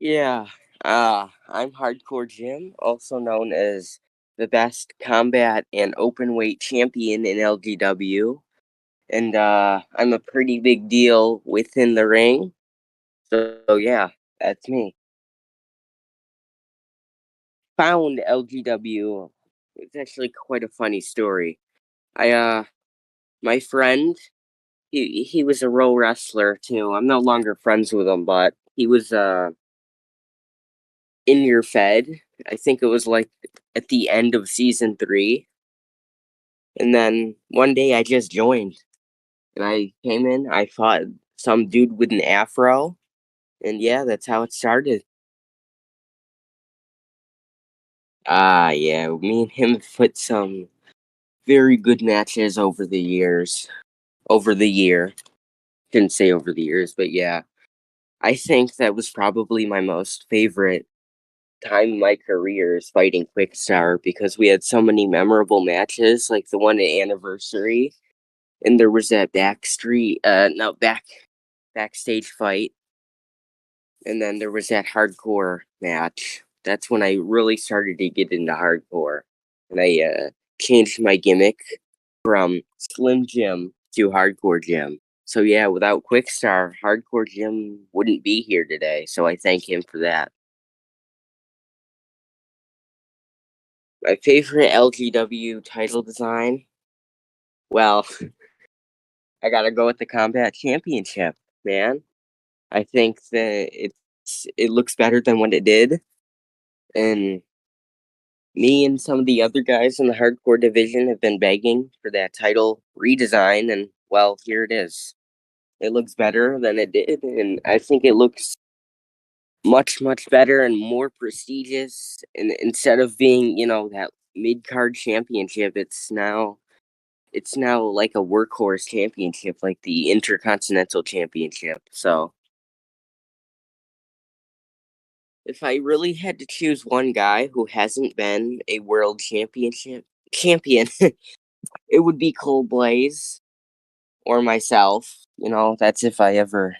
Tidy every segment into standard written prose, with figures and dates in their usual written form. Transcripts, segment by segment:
Yeah, I'm Hardcore Jim, also known as the best combat and openweight champion in LGW, and I'm a pretty big deal within the ring. So yeah, that's me. Found LGW. It's actually quite a funny story. I my friend, he was a row wrestler too. I'm no longer friends with him, but he was in your fed. I think it was like at the end of season 3. And then one day I just joined and I came in, I fought some dude with an afro, and yeah, that's how it started. Yeah, me and him have put some very good matches over the years. Over the year. Didn't say over the years, but yeah. I think that was probably my most favorite time in my career is fighting Quickstar because we had so many memorable matches, like the one at Anniversary, and there was that backstage fight, and then there was that hardcore match. That's when I really started to get into hardcore, and I changed my gimmick from Slim Jim to Hardcore Jim. So yeah, without Quickstar, Hardcore Jim wouldn't be here today. So I thank him for that. My favorite LGW title design? Well, I gotta go with the Combat Championship, man. I think that it looks better than what it did, and me and some of the other guys in the hardcore division have been begging for that title redesign, and well, here it is. It looks better than it did, and I think it looks much better and more prestigious. And instead of being, that mid card championship, it's now like a workhorse championship, like the Intercontinental Championship. So if I really had to choose one guy who hasn't been a world championship champion, it would be Cole Blaze or myself. That's if I ever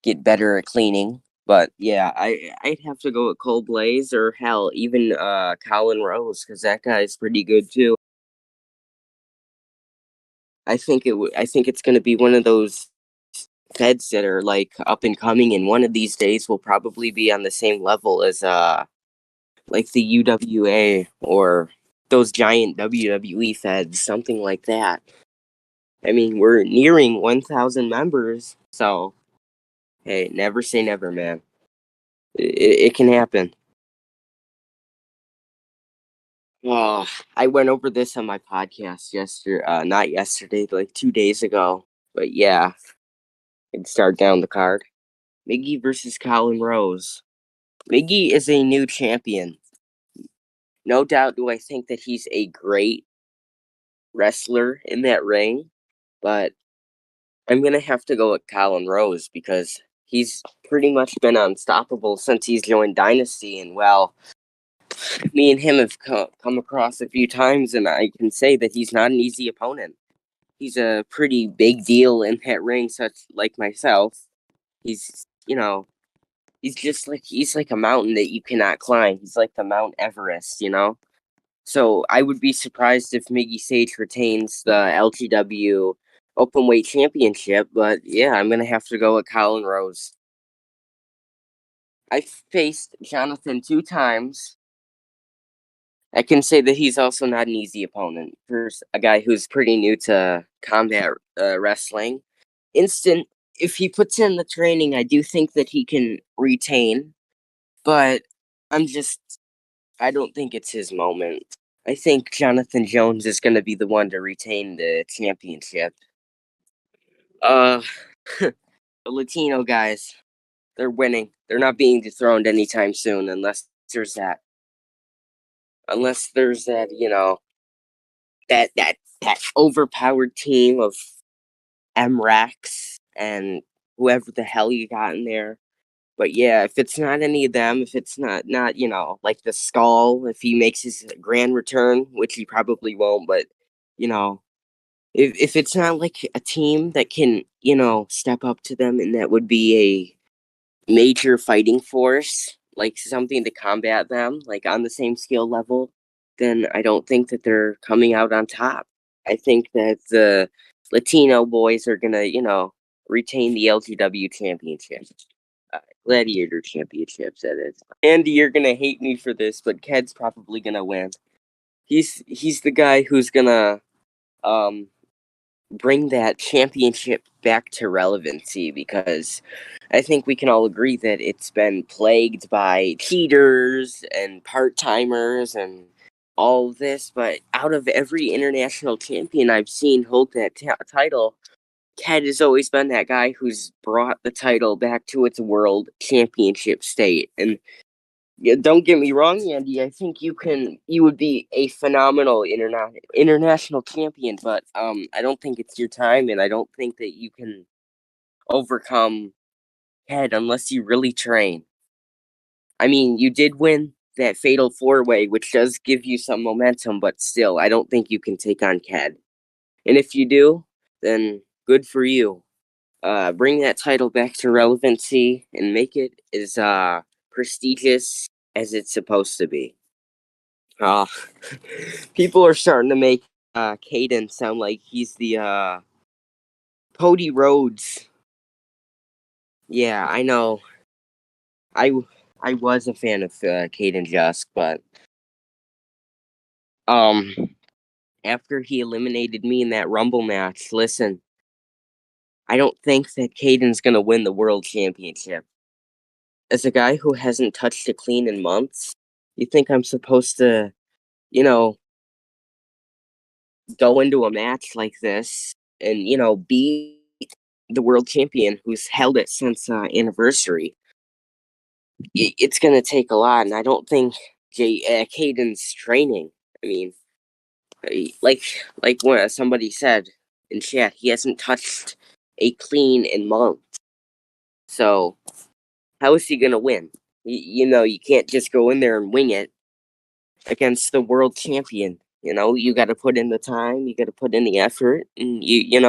get better at cleaning. But yeah, I'd have to go with Cole Blaze or hell, even Colin Rose because that guy's pretty good too. I think it's going to be one of those feds that are like up and coming, and one of these days will probably be on the same level as like the UWA or those giant WWE feds, something like that. I mean, we're nearing 1,000 members, so hey, never say never, man. It can happen. Oh, I went over this on my podcast yesterday, not yesterday, like 2 days ago. But yeah, I'd start down the card. Miggy versus Colin Rose. Miggy is a new champion. No doubt do I think that he's a great wrestler in that ring, but I'm going to have to go with Colin Rose because he's pretty much been unstoppable since he's joined Dynasty. And well, me and him have come across a few times, and I can say that he's not an easy opponent. He's a pretty big deal in that ring, such like myself. He's, he's like a mountain that you cannot climb. He's like the Mount Everest. So I would be surprised if Miggy Sage retains the LGW Openweight Championship, but yeah, I'm gonna have to go with Colin Rose. I faced Jonathan 2 times. I can say that he's also not an easy opponent for a guy who's pretty new to combat wrestling. Instant, if he puts in the training, I do think that he can retain, but I'm just, I don't think it's his moment. I think Jonathan Jones is going to be the one to retain the championship. Uh, the Latino guys, they're winning. They're not being dethroned anytime soon there's that. Unless there's that, that overpowered team of MRAX and whoever the hell you got in there. But yeah, if it's not any of them, if it's not like the Skull, if he makes his grand return, which he probably won't, but you know, if it's not like a team that can step up to them, and that would be major fighting force, like something to combat them, like on the same skill level, then I don't think that they're coming out on top. I think that the Latino boys are gonna, retain the LGW championship, gladiator championships. That is. Andy, you're gonna hate me for this, but Ked's probably gonna win. He's the guy who's gonna um bring that championship back to relevancy, because I think we can all agree that it's been plagued by cheaters and part timers and all of this. But out of every international champion I've seen hold that title, Ted has always been that guy who's brought the title back to its world championship state. And yeah, don't get me wrong, Andy. I think you would be a phenomenal international champion, but I don't think it's your time, and I don't think that you can overcome Head unless you really train. I mean, you did win that fatal 4-way, which does give you some momentum, but still, I don't think you can take on Cad. And if you do, then good for you. Bring that title back to relevancy and make it as prestigious as it's supposed to be. Uh, People are starting to make Caden sound like he's the Cody Rhodes. Yeah, I know. I I was a fan of Caden Jusk, but um, after he eliminated me in that Rumble match, listen, I don't think that Caden's gonna win the world championship. As a guy who hasn't touched a clean in months, you think I'm supposed to, you know, go into a match like this and beat the world champion who's held it since anniversary? It's gonna take a lot, and I don't think Caden's training. I mean, like when somebody said in chat, he hasn't touched a clean in months. So how is he gonna win? You can't just go in there and wing it against the world champion. You got to put in the time, you got to put in the effort, and you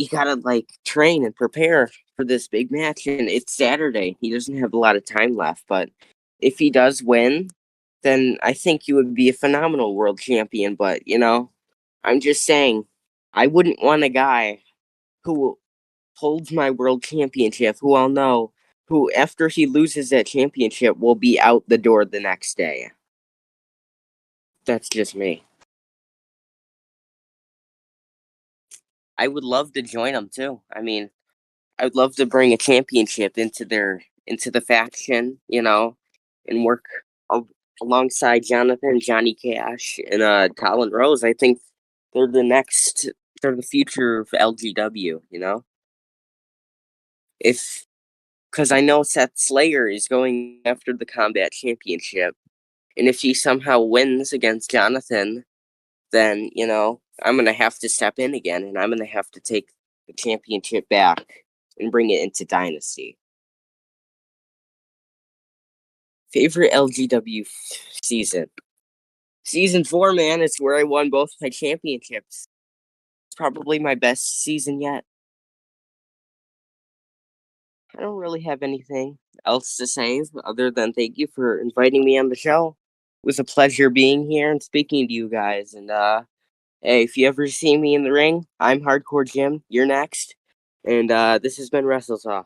gotta like train and prepare for this big match. And it's Saturday. He doesn't have a lot of time left, but if he does win, then I think you would be a phenomenal world champion. But I'm just saying, I wouldn't want a guy who holds my world championship, who I'll know, who after he loses that championship will be out the door the next day. That's just me. I would love to join them too. I mean, I would love to bring a championship into the faction, and work alongside Jonathan, Johnny Cash, and Colin Rose. I think they're they're the future of LGW. If Because I know Seth Slayer is going after the Combat Championship, and if he somehow wins against Jonathan, then I'm gonna have to step in again, and I'm gonna have to take the championship back and bring it into Dynasty. Favorite LGW season? Season 4, man. It's where I won both my championships. It's probably my best season yet. I don't really have anything else to say other than thank you for inviting me on the show. It was a pleasure being here and speaking to you guys. And hey, if you ever see me in the ring, I'm Hardcore Jim. You're next. And this has been WrestleTalk.